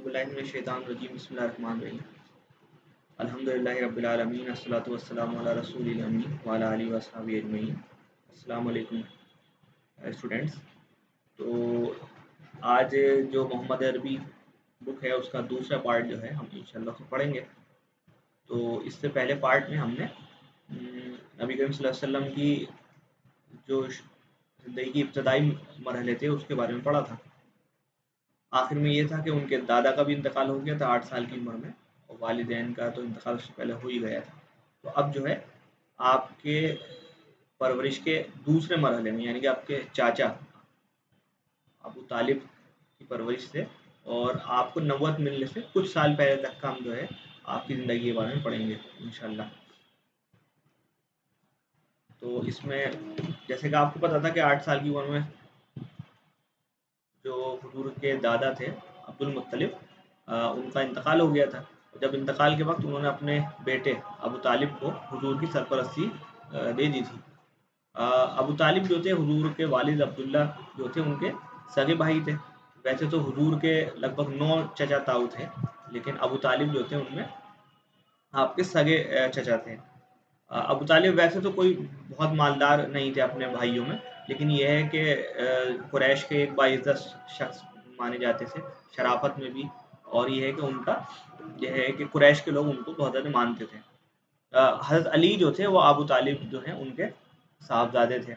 باللہ من الشیطان الرجیم بسم اللہ الرحمن الرحیم الحمدللہ رب العالمین الصلاۃ والسلام علی رسول الامین وعلی آلہ وصحبہ اجمعین. السلام علیکم اسٹوڈینٹس. تو آج جو محمد عربی بک ہے اس کا دوسرا پارٹ جو ہے ہم انشاءاللہ سے پڑھیں گے. تو اس سے پہلے پارٹ میں ہم نے نبی کریم صلی اللہ علیہ وسلم کی جو زندگی کی ابتدائی مرحلے تھے اس کے بارے میں پڑھا تھا. آخر میں یہ تھا کہ ان کے دادا کا بھی انتقال ہو گیا تھا 8 سال کی عمر میں، اور والدین کا تو انتقال اس سے پہلے ہو ہی گیا تھا. تو اب جو ہے آپ کے پرورش کے دوسرے مرحلے میں، یعنی کہ آپ کے چاچا ابو طالب کی پرورش سے اور آپ کو نبوت ملنے سے کچھ سال پہلے تک کا ہم جو ہے آپ کی زندگی کے بارے میں پڑھیں گے انشاءاللہ. تو اس میں جیسے کہ آپ کو پتا تھا کہ 8 سال کی عمر میں جو حضور کے دادا تھے عبد المطلب، ان کا انتقال ہو گیا تھا. جب انتقال کے وقت انہوں نے اپنے بیٹے ابو طالب کو حضور کی سرپرستی دے دی تھی. ابو طالب جو تھے حضور کے والد عبداللہ جو تھے ان کے سگے بھائی تھے. ویسے تو حضور کے لگ بھگ 9 چچا تاؤ تھے، لیکن ابو طالب جو تھے ان میں آپ کے سگے چچا تھے. ابو طالب ویسے تو کوئی بہت مالدار نہیں تھے اپنے بھائیوں میں، لیکن یہ ہے کہ قریش کے ایک باعزت شخص مانے جاتے تھے شرافت میں بھی، اور یہ ہے کہ ان کا یہ ہے کہ قریش کے لوگ ان کو بہت زیادہ مانتے تھے. حضرت علی جو تھے وہ ابو طالب جو ہیں ان کے صاحبزادے تھے،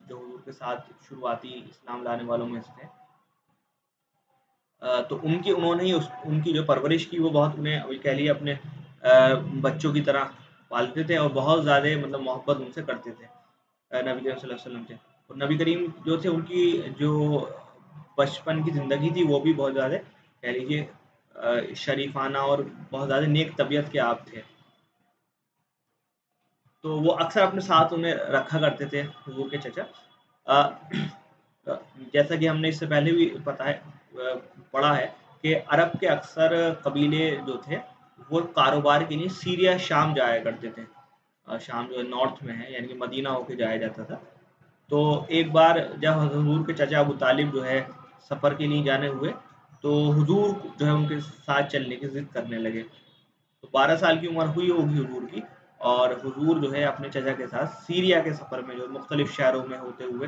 جو حضور کے ساتھ شروعاتی اسلام لانے والوں میں سے تھے. تو انہوں نے ان کی جو پرورش کی وہ بہت انہیں کہہ لیے اپنے بچوں کی طرح پالتے تھے، اور بہت زیادہ مطلب محبت ان سے کرتے تھے نبی کریم صلی اللہ علیہ وسلم سے. اور نبی کریم جو تھے ان کی جو بچپن کی زندگی تھی وہ بھی بہت زیادہ کہہ لیجیے شریفانہ اور بہت زیادہ نیک طبیعت کے آپ تھے. تو وہ اکثر اپنے ساتھ انہیں رکھا کرتے تھے حضور کے چچا. جیسا کہ ہم نے اس سے پہلے بھی پڑھا ہے کہ عرب کے اکثر قبیلے جو تھے وہ کاروبار کے لیے سیریا شام جایا کرتے تھے. شام جو نارتھ میں ہے، یعنی کہ مدینہ ہو کے جایا جاتا تھا. تو ایک بار جب حضور کے چچا ابو طالب جو ہے سفر کے لیے جانے ہوئے تو حضور جو ہے ان کے ساتھ چلنے کی ضد کرنے لگے. تو 12 سال کی عمر ہوئی ہوگی حضور کی، اور حضور جو ہے اپنے چچا کے ساتھ سیریا کے سفر میں جو مختلف شہروں میں ہوتے ہوئے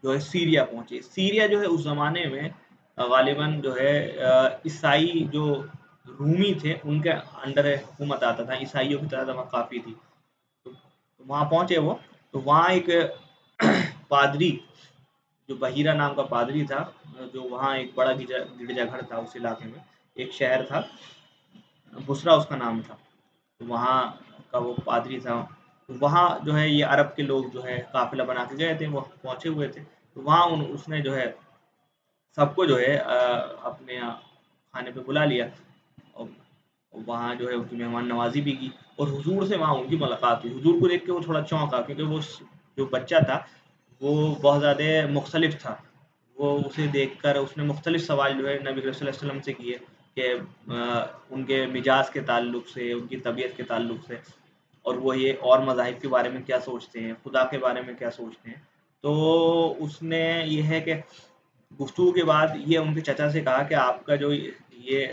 جو ہے سیریا پہنچے. سیریا جو ہے اس زمانے میں غالباً جو ہے عیسائی جو رومی تھے ان کے انڈر حکومت آتا تھا. عیسائیوں کی تعداد وہاں کافی تھی. تو وہاں پہنچے وہ، تو وہاں ایک پادری جو بحیرہ نام کا پادری تھا، جو وہاں ایک بڑا گرجا گھر تھا اس علاقے میں، ایک شہر تھا بسرا اس کا نام تھا. وہاں کا وہ پادری تھا. وہاں جو ہے یہ عرب کے لوگ جو ہے قافلہ بنا کے گئے تھے، وہ پہنچے ہوئے تھے. تو وہاں اس نے جو ہے سب کو جو ہے اپنے کھانے پہ بلا لیا، اور وہاں جو ہے ان کی مہمان نوازی بھی کی، اور حضور سے وہاں ان کی ملاقات ہوئی. حضور کو دیکھ کے وہ تھوڑا چونکا، کیونکہ وہ جو بچہ تھا وہ بہت زیادہ مختلف تھا. وہ اسے دیکھ کر اس نے مختلف سوال جو ہے نبی صلی اللہ علیہ وسلم سے کیے کہ ان کے مزاج کے تعلق سے، ان کی طبیعت کے تعلق سے، اور وہ یہ اور مذاہب کے بارے میں کیا سوچتے ہیں، خدا کے بارے میں کیا سوچتے ہیں. تو اس نے یہ ہے کہ گفتگو کے بعد یہ ان کے چچا سے کہا کہ آپ کا جو یہ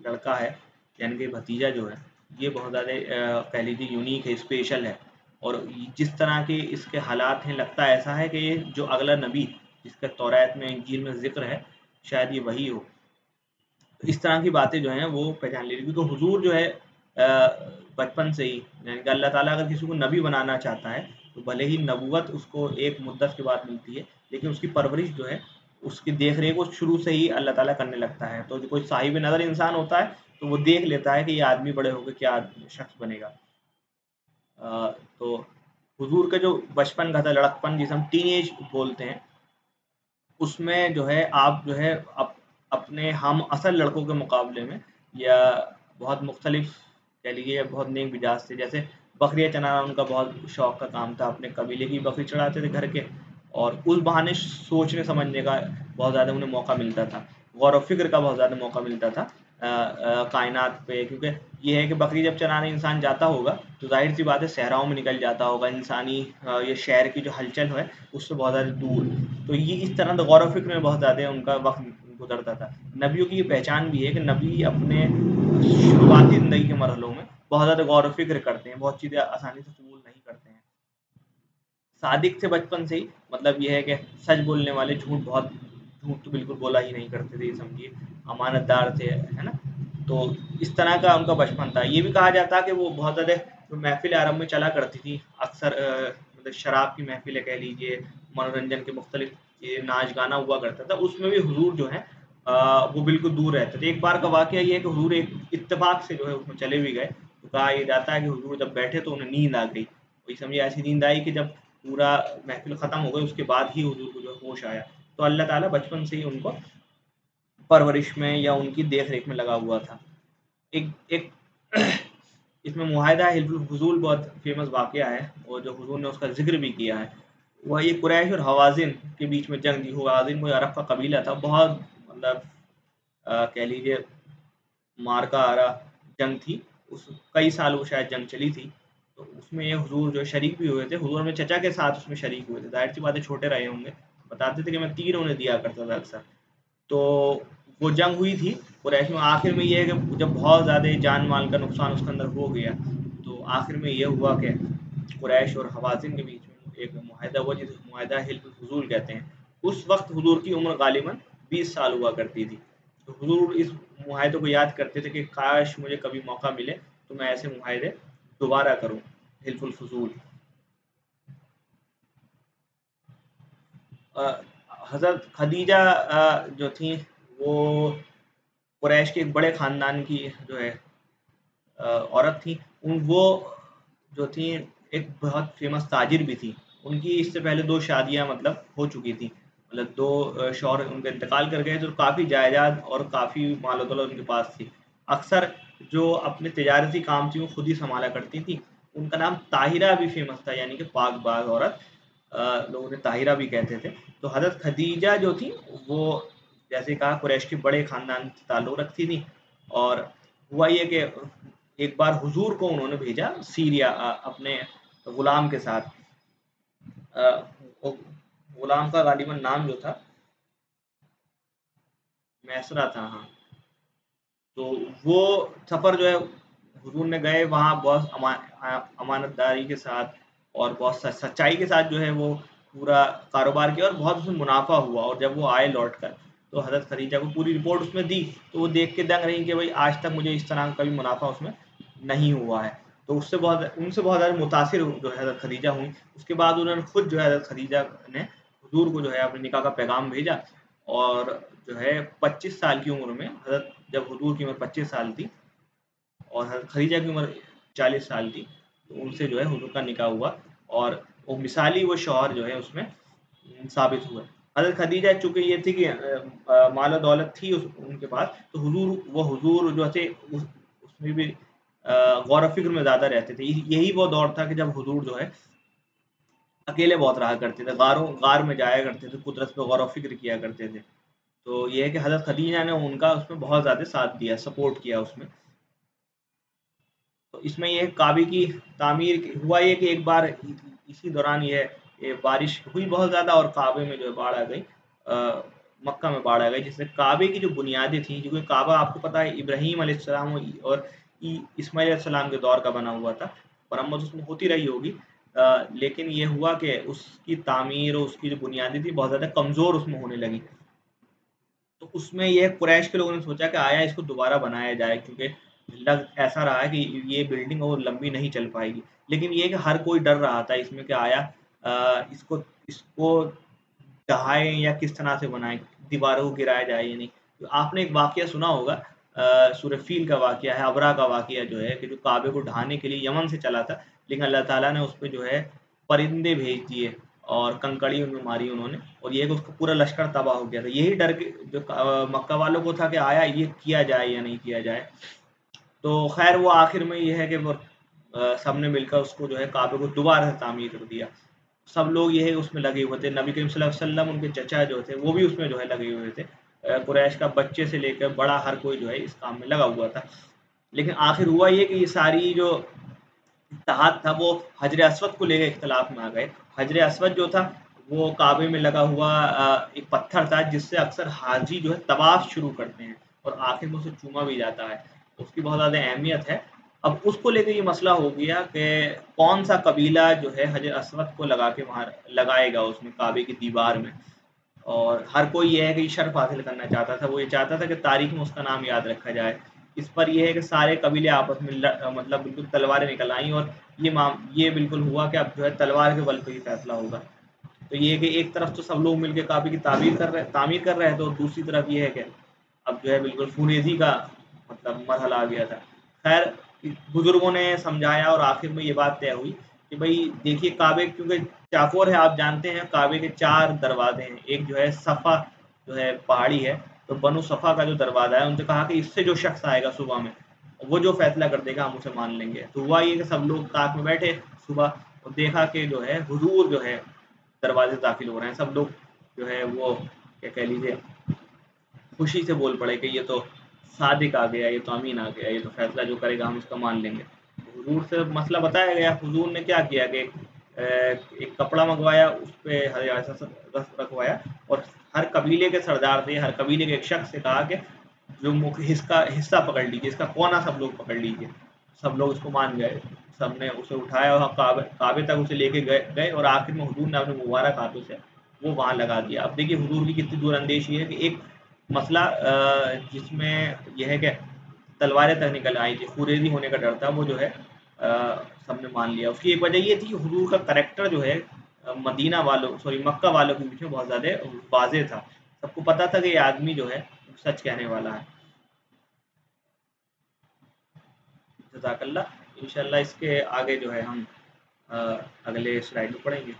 لڑکا ہے، یعنی کہ بھتیجا جو ہے، یہ بہت زیادہ کہہ لیجیے یونیک ہے، اسپیشل ہے، اور جس طرح کے اس کے حالات ہیں لگتا ایسا ہے کہ یہ جو اگلا نبی جس کا توریت میں انجیل میں ذکر ہے شاید یہ وہی ہو. اس طرح کی باتیں جو ہیں وہ پہچان لی. کیونکہ حضور جو ہے بچپن سے ہی، یعنی کہ اللہ تعالیٰ اگر کسی کو نبی بنانا چاہتا ہے تو بھلے ہی نبوت اس کو ایک مدت کے بعد ملتی ہے، لیکن اس کی پرورش جو ہے، اس کی دیکھ ریکھ کو شروع سے ہی اللہ تعالیٰ کرنے لگتا ہے. تو جو کوئی صاحب نظر انسان ہوتا ہے تو وہ دیکھ لیتا ہے کہ یہ آدمی بڑے ہو کے کیا شخص بنے گا. تو حضور کا جو بچپن کا تھا، لڑکپن جسے ہم ٹین ایج بولتے ہیں، اس میں جو ہے آپ جو ہے اپنے ہم اصل لڑکوں کے مقابلے میں یا بہت مختلف کہہ لیجیے بہت نیک مزاج تھے. جیسے بکریاں چرانا ان کا بہت شوق کا کام تھا، اپنے قبیلے کی بکری چڑھاتے تھے گھر کے، اور اس بہانے سوچنے سمجھنے کا بہت زیادہ انہیں موقع ملتا تھا، غور و فکر کا بہت زیادہ موقع ملتا تھا کائنات پہ. کیونکہ یہ ہے کہ بکری جب چرانے انسان جاتا ہوگا تو ظاہر سی بات ہے صحراؤں میں نکل جاتا ہوگا، انسانی یہ شہر کی جو ہلچل ہے اس سے بہت زیادہ دور. تو یہ اس طرح غور و فکر میں بہت زیادہ ان کا وقت गुजरता था। नबियों की ये पहचान भी है कि नबी अपने शुरुआती ज़िंदगी के मरहलों में बहुत ज़्यादा गौर व फ़िक्र करते हैं, बहुत चीज़ें आसानी से कबूल नहीं करते हैं। सादिक थे बचपन से ही, मतलब ये है कि सच बोलने वाले, झूठ तो बिल्कुल बोला ही नहीं करते थे, ये समझिए, अमानतदार थे, है ना? तो इस तरह का उनका बचपन था। ये भी कहा जाता है कि वो बहुत ज़्यादा जो महफ़िल अरब में चला करती थी, अक्सर मतलब शराब की महफ़िलें कह लीजिए, मनोरंजन के मुख्तलिफ ये नाच-गाना हुआ करता था, उसमें भी हुज़ूर जो है वो बिल्कुल दूर रहते थे। एक बार का वाक़या ये है कि हुज़ूर एक इत्तेफ़ाक से जो है उसमें चले भी गए, तो कहा ये जाता है कि हुज़ूर जब बैठे तो उन्हें नींद आ गई। वही समझिए ऐसी नींद आई कि जब पूरा महफ़िल ख़त्म हो गई, उसके बाद ही हुज़ूर को जो है होश आया। तो अल्लाह ताला बचपन से ही उनको परवरिश में या उनकी देख-रेख में लगा हुआ था। एक एक इसमें मुआहिदा हिल्फुल फुज़ूल बहुत फ़ेमस वाक़या है, और जो हुज़ूर ने उसका ज़िक्र भी किया है। वह ये कुरैश और हवाज़िन के बीच में जंग थी। हवाज़िन कोई अरब का कबीला था, बहुत मतलब कह लीजिए मारका आरा जंग थी। उस कई साल वो शायद जंग चली थी। तो उसमें ये हुज़ूर जो शरीक भी हुए थे। हुज़ूर अपने चचा के साथ उसमें शरीक हुए थे। ज़ाहिर-सी बात है छोटे रहे होंगे। बताते थे कि मैं तीर उन्हें दिया करता था अक्सर। तो वो जंग हुई थी कुरैश में। आखिर में ये है कि जब बहुत ज़्यादा जान-माल का नुकसान उसके अंदर हो गया, तो आखिर में ये हुआ कि कुरैश और हवाज़िन के बीच में एक मुआहिदा हुआ, जिसे मुआहिदा हिल्फुल फुज़ूल कहते हैं। उस वक़्त हुज़ूर की उम्र ग़ालिबन 20 साल हुआ करती थी। तो हुज़ूर इस मुआहिदे को याद करते थे कि काश मुझे कभी मौका मिले तो मैं ऐसे मुआहिदे दोबारा करूँ, हिल्फुल फुज़ूल। अ, हज़रत खदीजा जो थीं वो कुरैश के एक बड़े ख़ानदान की जो है औरत थी। वो जो थी एक बहुत फ़ेमस ताजिर भी थी। उनकी इससे पहले 2 शादियाँ मतलब हो चुकी थी। मतलब 2 शौहर उनके इंतकाल कर गए, तो काफ़ी जायदाद और काफ़ी माल-ओ-दौलत उनके पास थी। अक्सर जो अपने तिजारती काम थी वो खुद ही सँभाला करती थी। उनका नाम ताहिरा भी फ़ेमस था, यानी कि पाक-बाज़ औरत। लोग उन्हें ताहिरा भी कहते थे। तो हज़रत खदीजा जो थी वो जैसे कहा कुरैश के बड़े ख़ानदान से ताल्लुक़ रखती थी, और हुआ ये कि एक बार हुज़ूर को उन्होंने भेजा सीरिया अपने ग़ुलाम के साथ। अ, वो ग़ुलाम का ग़ालिबन नाम जो था मैसरा था, हाँ। तो वो सफ़र जो है हुज़ूर ने गए वहाँ, बहुत अमानतदारी के साथ और बहुत सच्चाई के साथ जो है वो पूरा कारोबार किया, और बहुत उसमें मुनाफ़ा हुआ। और जब वो आए लौट कर, तो हज़रत खदीजा को पूरी रिपोर्ट उसमें दी, तो वो देख के दंग रही कि भाई आज तक मुझे इस तरह का कभी मुनाफ़ा उसमें नहीं हुआ है। तो उनसे बहुत ज़्यादा मुतासिर जो है हज़रत खदीजा हुईं। उसके बाद उन्होंने खुद जो है हज़रत खदीजा ने हुज़ूर को जो है अपने निकाह का पैगाम भेजा, और जो है 25 साल की उम्र में जब हुज़ूर की उम्र 25 साल थी और हज़रत खदीजा की उम्र 40 साल थी, तो उनसे जो है हुज़ूर का निकाह हुआ, और वो मिसाली वो शौहर जो है उसमें साबित हुए। हज़रत खदीजा चूँकि ये थी कि माल-ओ-दौलत थी उनके पास, तो हुज़ूर जो थे उसमें भी गौर-व-फ़िक्र में ज़्यादा रहते थे। यही वो दौर था कि जब हुज़ूर जो है अकेले बहुत रहा करते थे, गार में जाया करते थे, कुदरत पे गौर-व-फ़िक्र किया करते थे। तो ये है कि हज़रत खदीजा ने उनका उसमें बहुत ज़्यादा साथ दिया, सपोर्ट किया उसमें। तो इसमें ये काबे की हुआ ये कि एक बार इसी दौरान ये बारिश हुई बहुत ज़्यादा, और काबे में जो है बाढ़ आ गई। मक्का में बाढ़ आ गई, जिससे काबे की जो बुनियादें थी, क्योंकि काबा आपको पता है इब्राहीम अलैहिस्सलाम और इस्माईल अलैहिस्सलाम के दौर का बना हुआ था। मरम्मत उसमें होती रही होगी, लेकिन ये हुआ कि उसकी तामीर और उसकी जो बुनियादें थी बहुत ज़्यादा कमज़ोर उसमें होने लगी। तो उसमें ये कुरैश के लोगों ने सोचा कि आया इसको दोबारा बनाया जाए, क्योंकि लग ऐसा रहा है कि ये बिल्डिंग और लंबी नहीं चल पाएगी। लेकिन ये है कि हर कोई डर रहा था इसमें कि आया इसको इसको ढहाएँ या किस तरह से बनाएँ, दीवारों को गिराया जाए या नहीं। तो आपने एक वाक़या सुना होगा, सूरह फ़ील का वाक़या है, अबरा का वाक़या जो है कि जो काबे को ढहाने के लिए यमन से चला था, लेकिन अल्लाह ताला ने उसपे जो है परिंदे भेज दिए और कंकड़ी उनमें मारी उन्होंने, और ये है कि उसका पूरा लश्कर तबाह हो गया था। यही डर के जो मक्का वालों को था कि आया ये किया जाए या नहीं किया जाए। तो ख़ैर वो आखिर में ये है कि वो सबने मिलकर उसको जो है काबे को दोबारा से तामीर कर दिया। सब लोग ये है उसमें लगे हुए थे। नबी करीम सल्लल्लाहु अलैहि वसल्लम, उनके चचा जो थे, वो भी उसमें जो है लगे हुए थे। कुरैश का बच्चे से लेकर बड़ा हर कोई जो है इस काम में लगा हुआ था। लेकिन आखिर हुआ ये कि ये सारी जो इत्तेहाद था वो हजर अस्वद को लेके इख्तिलाफ में आ गए। हजर अस्वद जो था वो काबे में लगा हुआ एक पत्थर था जिससे अक्सर हाजी जो है तवाफ शुरू करते हैं और आखिर में उसे चूमा भी जाता है। उसकी बहुत ज़्यादा अहमियत है। अब उसको लेके ये मसला हो गया कि कौन-सा कबीला जो है हजर अस्वद को लगा के वहाँ लगाएगा उसमें काबे की दीवार में। और हर कोई ये है कि शर्फ हासिल करना चाहता था। वो ये चाहता था कि तारीख में उसका नाम याद रखा जाए। इस पर ये है कि सारे कबीले आपस में मतलब बिल्कुल तलवारें निकल आईं और ये बिल्कुल हुआ कि अब जो है तलवार के बल पे ही फैसला होगा। तो ये है कि एक तरफ तो सब लोग मिलके काबे की तामीर कर रहे हैं, तो दूसरी तरफ ये है कि अब जो है बिल्कुल फुरेज़ी का मतलब मरहला आ गया था। ख़ैर बुज़ुर्गों ने समझाया और आखिर में ये बात तय हुई कि भई देखिए काबे क्योंकि चाकोर है, आप जानते हैं काबे के 4 दरवाज़े हैं। एक जो है सफ़ा जो है पहाड़ी है, तो बनु सफ़ा का जो दरवाज़ा है उनसे कहा कि इससे जो शख़्स आएगा सुबह में, वो जो फ़ैसला कर देगा हम उसे मान लेंगे। तो हुआ ये कि सब लोग ताक में बैठे सुबह और देखा कि जो है हुज़ूर जो है दरवाज़े से दाखिल हो रहे हैं। सब लोग जो है वो क्या कह लीजिए खुशी से बोल पड़े कि ये तो सादिक आ गया, ये तो अमीन आ गया, ये तो फैसला जो करेगा हम इसका मान लेंगे। हुजूर से मसला बताया गया, हुजूर ने क्या किया कि एक कपड़ा मंगवाया, उस पे रखवाया और हर कबीले के सरदार से, हर कबीले के एक शख्स से कहा कि जो मुख्य हिस्सा पकड़ लीजिए, इसका कोना सब लोग पकड़ लीजिए। सब लोग उसको मान गए, सबने उसे उठाया और काबे तक उसे लेके गए और आखिर में हुजूर ने अपने मुबारक हाथों से वो वहाँ लगा दिया। अब देखिए हुजूर की कितनी दूरअंदेशी है कि एक मसला जिसमें यह है कि तलवारें तक निकल आई थी, खुरेदी होने का डर था, वो जो है सबने मान लिया। उसकी एक वजह ये थी कि हुजूर का करैक्टर जो है मदीना वालों सॉरी मक्का वालों के बीच में बहुत ज़्यादा वाज़ेह था। सबको पता था कि ये आदमी जो है सच कहने वाला है। जज़ाकल्लाह। इंशाअल्लाह इसके आगे जो है हम अगले स्लाइड में पढ़ेंगे।